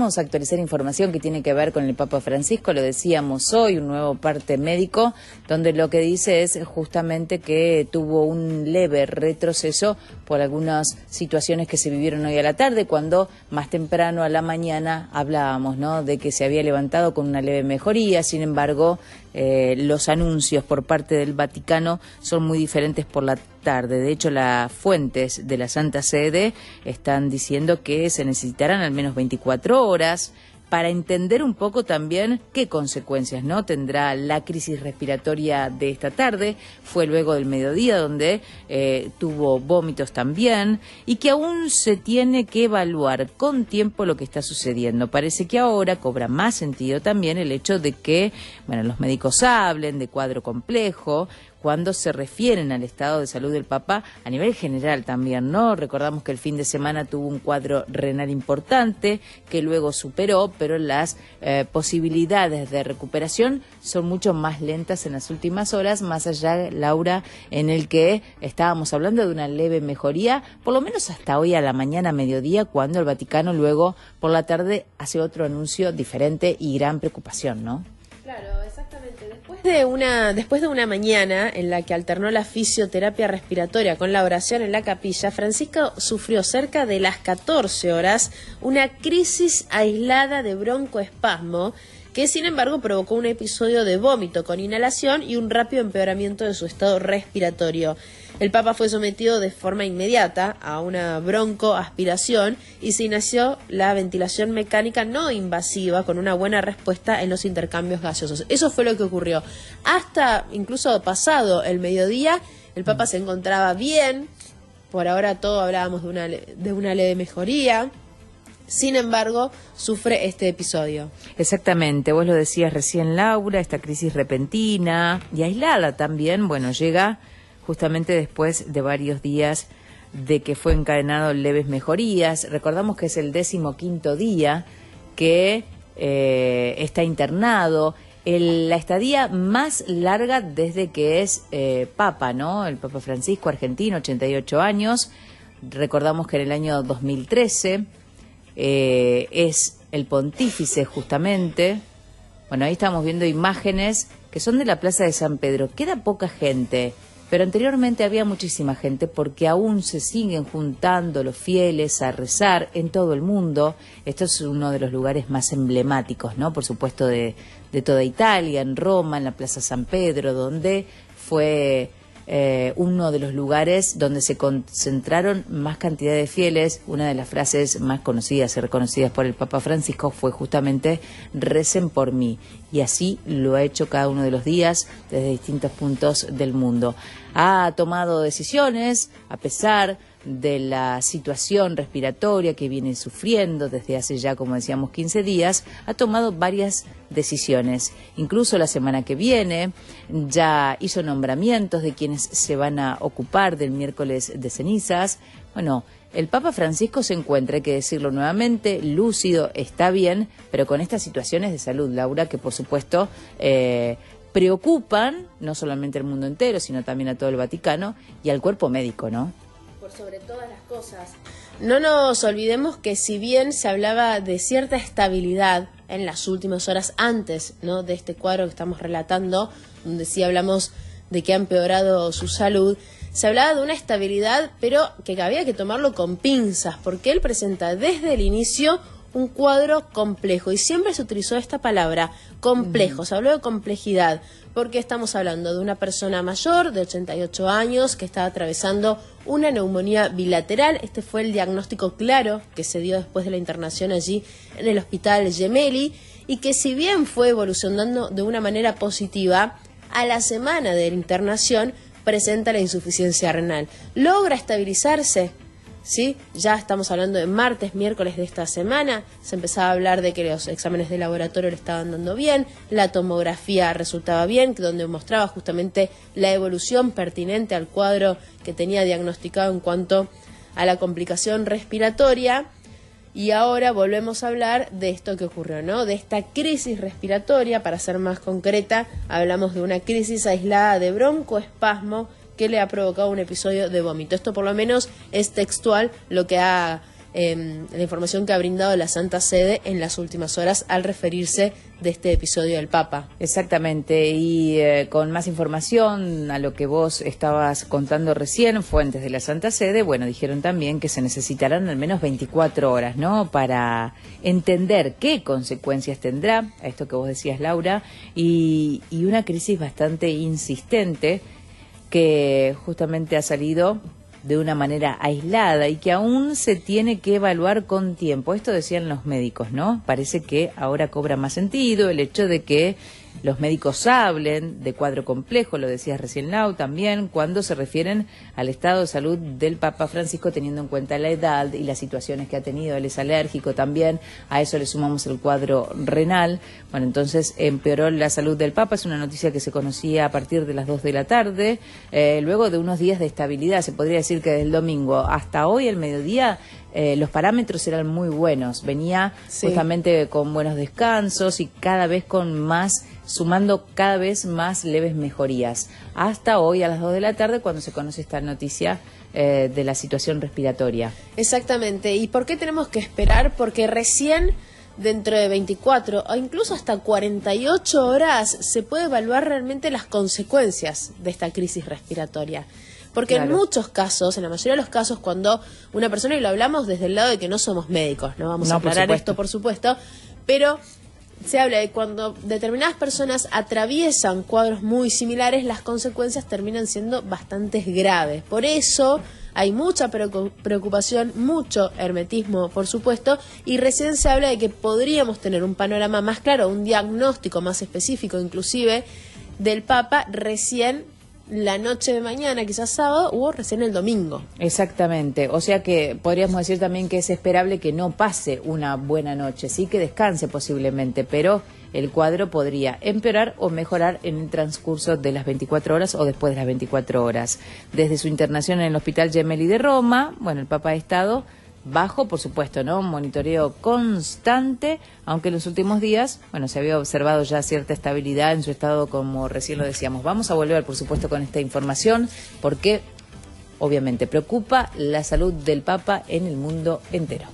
queremos actualizar información que tiene que ver con el Papa Francisco. Lo decíamos hoy, un nuevo parte médico, donde lo que dice es justamente que tuvo un leve retroceso por algunas situaciones que se vivieron hoy a la tarde, cuando más temprano a la mañana hablábamos, ¿no?, de que se había levantado con una leve mejoría. Sin embargo, los anuncios por parte del Vaticano son muy diferentes por la tarde. De hecho, las fuentes de la Santa Sede están diciendo que se necesitarán al menos 24 horas para entender un poco también qué consecuencias, ¿no?, tendrá la crisis respiratoria de esta tarde. Fue luego del mediodía donde tuvo vómitos también, y que aún se tiene que evaluar con tiempo lo que está sucediendo. Parece que ahora cobra más sentido también el hecho de que, bueno, los médicos hablen de cuadro complejo cuando se refieren al estado de salud del Papa a nivel general también, ¿no? Recordamos que el fin de semana tuvo un cuadro renal importante que luego superó, pero las posibilidades de recuperación son mucho más lentas en las últimas horas, más allá, Laura, en el que estábamos hablando de una leve mejoría, por lo menos hasta hoy a la mañana, mediodía, cuando el Vaticano luego por la tarde hace otro anuncio diferente y gran preocupación, ¿no? Claro, exactamente. Después de una mañana en la que alternó la fisioterapia respiratoria con la oración en la capilla, Francisco sufrió cerca de las 14 horas una crisis aislada de broncoespasmo que, sin embargo, provocó un episodio de vómito con inhalación y un rápido empeoramiento de su estado respiratorio. El Papa fue sometido de forma inmediata a una broncoaspiración y se inició la ventilación mecánica no invasiva con una buena respuesta en los intercambios gaseosos. Eso fue lo que ocurrió. Hasta incluso pasado el mediodía, el Papa se encontraba bien. Por ahora todo hablábamos de una leve mejoría. Sin embargo, sufre este episodio. Exactamente, vos lo decías recién, Laura, esta crisis repentina y aislada también, bueno, llega justamente después de varios días de que fue encadenado leves mejorías. Recordamos que es el 15º día que está internado, la estadía más larga desde que es Papa, ¿no? El Papa Francisco, argentino, 88 años. Recordamos que en el año 2013 es el pontífice justamente. Bueno, ahí estamos viendo imágenes que son de la Plaza de San Pedro. Queda poca gente, pero anteriormente había muchísima gente porque aún se siguen juntando los fieles a rezar en todo el mundo. Esto es uno de los lugares más emblemáticos, ¿no? Por supuesto de toda Italia, en Roma, en la Plaza San Pedro, donde fue uno de los lugares donde se concentraron más cantidad de fieles. Una de las frases más conocidas y reconocidas por el Papa Francisco fue justamente "recen por mí", y así lo ha hecho cada uno de los días desde distintos puntos del mundo. Ha tomado decisiones a pesar de la situación respiratoria que viene sufriendo desde hace ya, como decíamos, 15 días, ha tomado varias decisiones. Incluso la semana que viene ya hizo nombramientos de quienes se van a ocupar del miércoles de cenizas. Bueno, el Papa Francisco se encuentra, hay que decirlo nuevamente, lúcido, está bien, pero con estas situaciones de salud, Laura, que por supuesto preocupan no solamente al mundo entero, sino también a todo el Vaticano y al cuerpo médico, ¿no? Sobre todas las cosas. No nos olvidemos que si bien se hablaba de cierta estabilidad en las últimas horas antes, ¿no?, de este cuadro que estamos relatando, donde sí hablamos de que ha empeorado su salud, se hablaba de una estabilidad, pero que había que tomarlo con pinzas, porque él presenta desde el inicio un cuadro complejo, y siempre se utilizó esta palabra, complejo, se habló de complejidad, porque estamos hablando de una persona mayor de 88 años que estaba atravesando una neumonía bilateral. Este fue el diagnóstico claro que se dio después de la internación allí en el Hospital Gemelli, y que si bien fue evolucionando de una manera positiva, a la semana de la internación presenta la insuficiencia renal. Logra estabilizarse, ¿sí? Ya estamos hablando de martes, miércoles de esta semana. Se empezaba a hablar de que los exámenes de laboratorio le estaban dando bien, la tomografía resultaba bien, donde mostraba justamente la evolución pertinente al cuadro que tenía diagnosticado en cuanto a la complicación respiratoria. Y ahora volvemos a hablar de esto que ocurrió, ¿no? De esta crisis respiratoria. Para ser más concreta, hablamos de una crisis aislada de broncoespasmo que le ha provocado un episodio de vómito. Esto por lo menos es textual lo que ha la información que ha brindado la Santa Sede en las últimas horas al referirse de este episodio del Papa. Exactamente, y con más información a lo que vos estabas contando recién, fuentes de la Santa Sede, bueno, dijeron también que se necesitarán al menos 24 horas, ¿no?, para entender qué consecuencias tendrá, a esto que vos decías, Laura, y una crisis bastante insistente que justamente ha salido de una manera aislada y que aún se tiene que evaluar con tiempo. Esto decían los médicos, ¿no? Parece que ahora cobra más sentido el hecho de que los médicos hablen de cuadro complejo, lo decías recién, Lau, también cuando se refieren al estado de salud del Papa Francisco, teniendo en cuenta la edad y las situaciones que ha tenido. Él es alérgico también, a eso le sumamos el cuadro renal. Bueno, entonces empeoró la salud del Papa, es una noticia que se conocía a partir de las 2 de la tarde, luego de unos días de estabilidad. Se podría decir que desde el domingo hasta hoy, al mediodía, los parámetros eran muy buenos, venía justamente con buenos descansos y cada vez sumando cada vez más leves mejorías, hasta hoy a las 2 de la tarde cuando se conoce esta noticia de la situación respiratoria. Exactamente, ¿y por qué tenemos que esperar? Porque recién dentro de 24 o incluso hasta 48 horas se puede evaluar realmente las consecuencias de esta crisis respiratoria. Porque claro, en muchos casos, en la mayoría de los casos, cuando una persona, y lo hablamos desde el lado de que no somos médicos, no vamos a aclarar esto, por supuesto, pero se habla de cuando determinadas personas atraviesan cuadros muy similares, las consecuencias terminan siendo bastante graves. Por eso hay mucha preocupación, mucho hermetismo, por supuesto, y recién se habla de que podríamos tener un panorama más claro, un diagnóstico más específico, inclusive, del Papa recién la noche de mañana, quizás sábado, o recién el domingo. Exactamente, o sea que podríamos decir también que es esperable que no pase una buena noche, sí, que descanse posiblemente, pero el cuadro podría empeorar o mejorar en el transcurso de las 24 horas o después de las 24 horas. Desde su internación en el Hospital Gemelli de Roma, bueno, el Papa ha estado bajo, por supuesto, ¿no?, un monitoreo constante, aunque en los últimos días, bueno, se había observado ya cierta estabilidad en su estado, como recién lo decíamos. Vamos a volver, por supuesto, con esta información, porque obviamente preocupa la salud del Papa en el mundo entero.